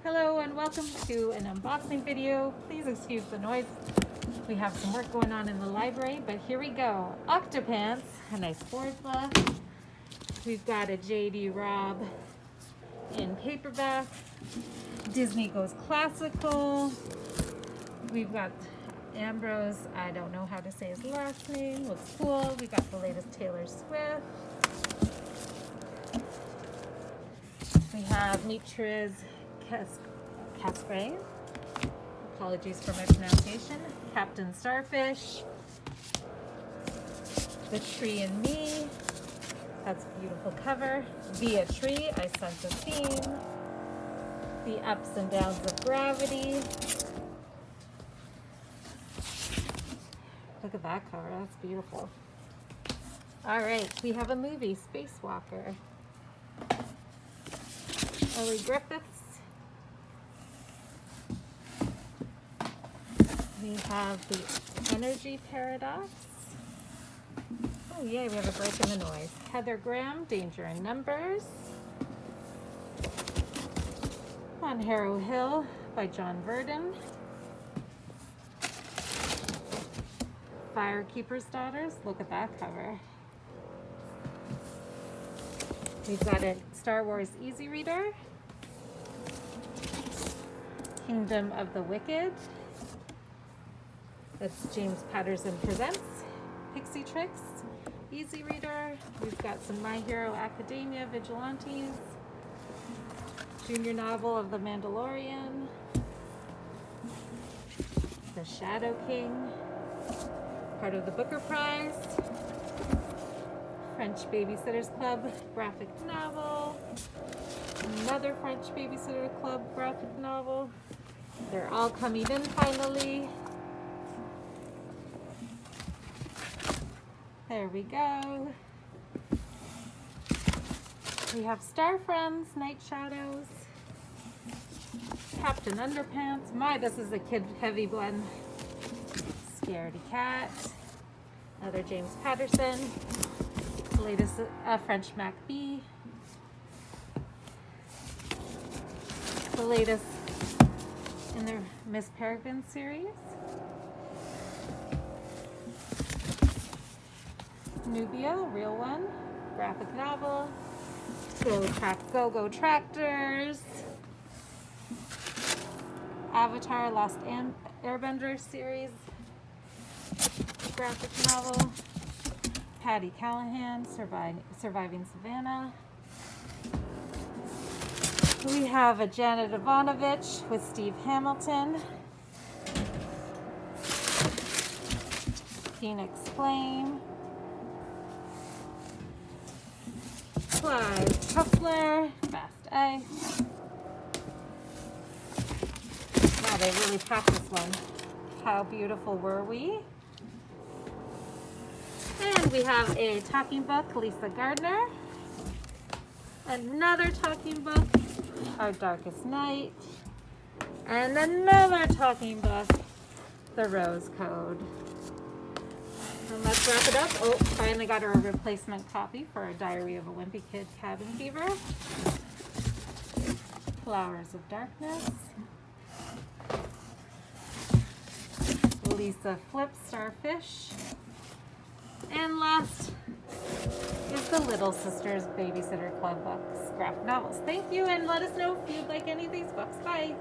Hello and welcome to an unboxing video. Please excuse the noise. We have some work going on in the library, but here we go. Octopants, a nice board book. We've got a J.D. Robb in paperback. Disney Goes Classical. We've got Ambrose, I don't know how to say his last name, looks cool. We got the latest Taylor Swift. We have Nitriz Caspray. Apologies for my pronunciation. Captain Starfish. The Tree and Me. That's a beautiful cover. Be a Tree, I Sense a Theme. The Ups and Downs of Gravity. Look at that cover, that's beautiful. All right, we have a movie, Spacewalker. Ellie Griffiths. We have the Energy Paradox. Oh yay, we have a break in the noise. Heather Graham, Danger in Numbers. On Harrow Hill by John Verdon. Firekeeper's Daughters, look at that cover. We've got a Star Wars Easy Reader. Kingdom of the Wicked. That's James Patterson Presents. Pixie Tricks, Easy Reader. We've got some My Hero Academia Vigilantes. Junior novel of The Mandalorian. The Shadow King. Part of the Booker Prize. French Babysitters Club graphic novel. Another French Babysitter Club graphic novel. They're all coming in finally. There we go. We have Star Friends, Night Shadows, Captain Underpants. This is a kid heavy one. Scaredy Cat. Another James Patterson. The latest French Macbee. The latest in the Miss Peregrine series. Nubia, real one, graphic novel. Go Tractors. Avatar Lost Airbender series, graphic novel. Patty Callahan, Surviving Savannah. We have a Janet Ivanovich with Steve Hamilton. Phoenix Flame. Clive Cuffler, Fast Ice. Wow, they really packed this one. How beautiful were we? And we have a talking book, Lisa Gardner. Another talking book, Our Darkest Night. And another talking book, The Rose Code. And let's wrap it up. Oh, finally got our replacement copy for A Diary of a Wimpy Kid, Cabin Fever. Flowers of Darkness. Lisa Flip, Starfish. And last is the Little Sisters Babysitter Club books, graphic novels. Thank you, and let us know if you'd like any of these books. Bye.